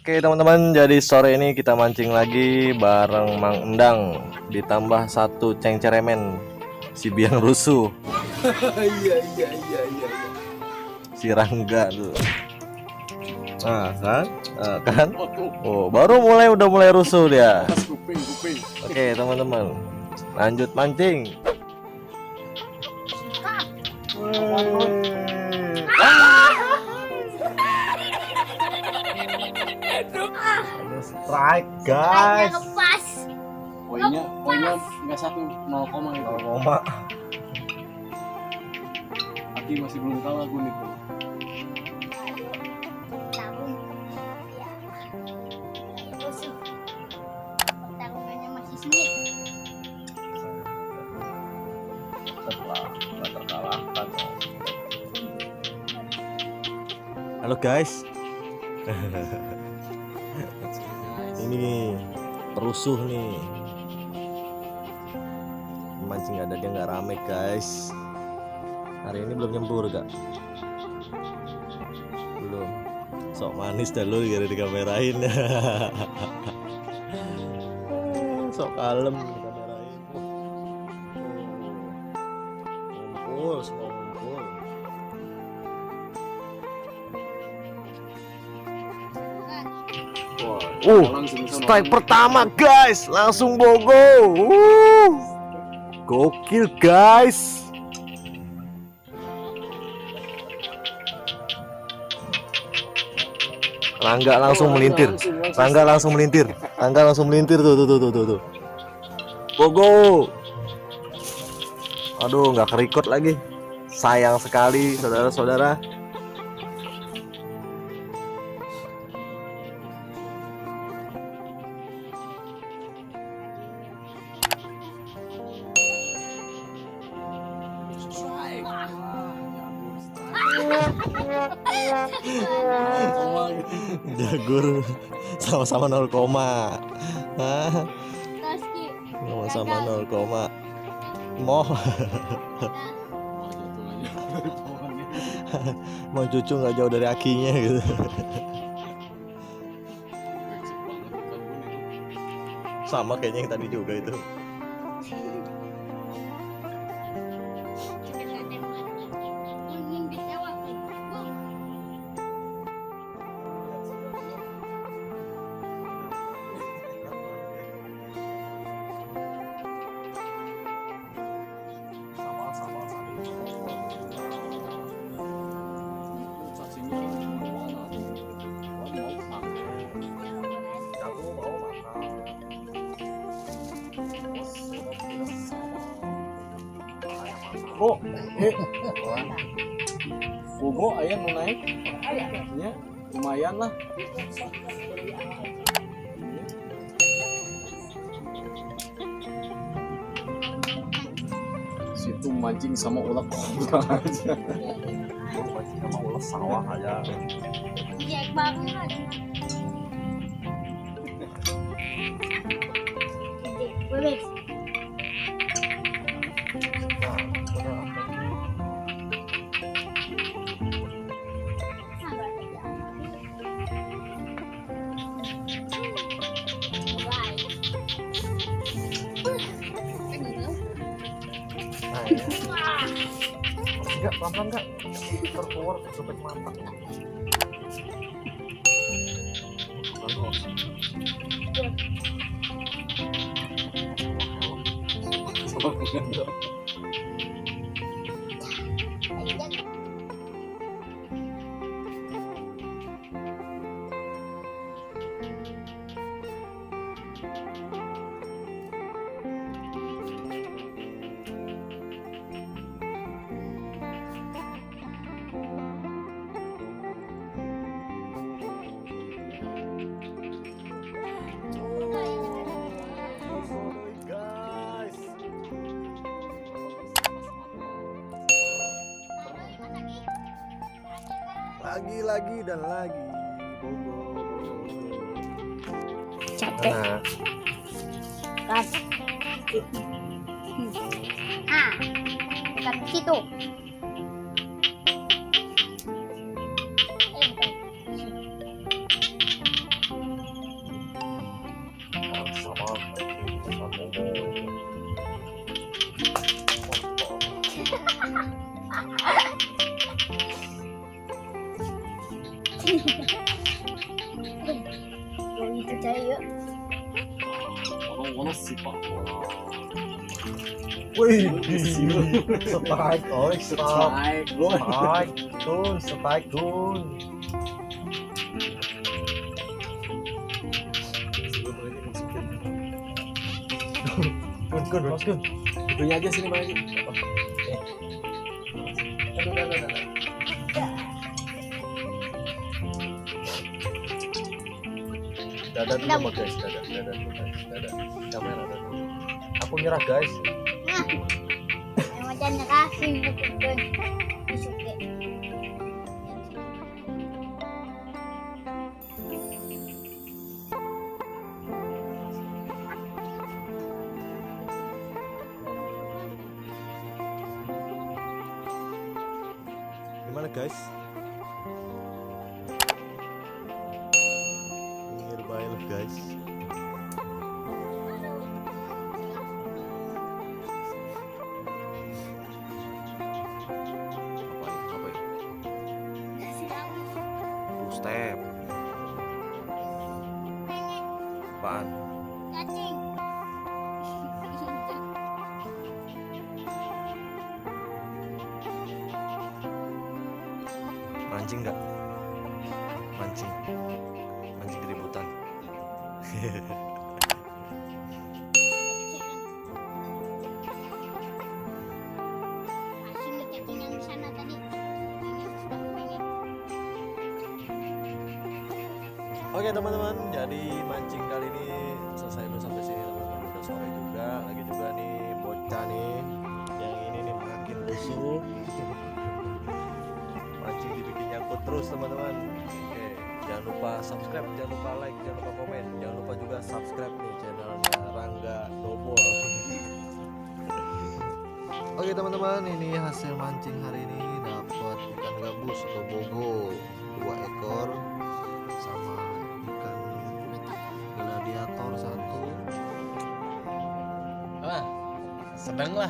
Oke teman-teman, jadi sore ini kita mancing lagi bareng Mang Endang, ditambah satu cengceremen si biang rusuh. Iya. Si Rangga tuh. Nah kan? Oh, baru udah mulai rusuh dia. Kuping. Oke teman-teman, lanjut mancing. Strike guys. Poinnya nggak 1,0 gitu. Aki masih belum kalah gue nih. Pertarungannya masih sengit. Setelah terkalahkan. Halo guys. Ini perusuh nih. Mancing ada dia nggak rame guys. Hari ini belum nyembur gak? Belum. Sok manis dah lu gara dikamerain. Sok kalem dikamerain. Ngumpul semua ngumpul. Strike pertama guys, langsung Bogo. Gokil guys. Rangga langsung melintir. Rangga langsung melintir tuh. Bogo. Aduh, nggak kerikut lagi. Sayang sekali saudara-saudara. Jagur sama-sama 0, sama-sama 0, moh. Mau cucu nggak jauh dari akinya gitu. Sama kayaknya yang tadi juga itu. Oh, Bogo ayah mau naik? Ya, lumayan lah. Situ mancing sama ulat kobra aja. Mancing sama ulas sawah aja. Iya banget. Bebek. Enggak, pelan-pelan enggak. Terkeluar sobek mata. Lagi dan lagi Bogo. Capek. Kan. Dekat situ. Oh, itu cahaya yuk. Wono sih pak. Wih, strike, oh stop, Baik, boy. strike tun. Kun, mas kun. Itunya aja sini bang Haji. Dadah dulu mah guys, dadah dulu guys, dadah. Kamera dadah. Aku nyerah guys. Nah, yang macam nyerasi betul. Disuke. Gimana guys? Nearby loh guys. Apa ya? Two step. Apaan? Cacing. Mancing nggak? Mancing keributan. Asin cacing yang di sana tadi. Ini sudah pengen. Oke teman-teman, jadi mancing kali ini selesai dulu sampai sini teman-teman. Udah sore juga, lagi juga nih bocah nih. Yang ini nih makin rusuh. Mancing dibikin nyangkut terus teman-teman. Oke, jangan lupa subscribe, jangan lupa like, jangan lupa komen, jangan lupa juga subscribe nih channelnya Rangga Dobol. Oke teman-teman, ini hasil mancing hari ini dapat ikan gabus atau bogo 2 ekor sama ikan gladiator 1. Sedang lah.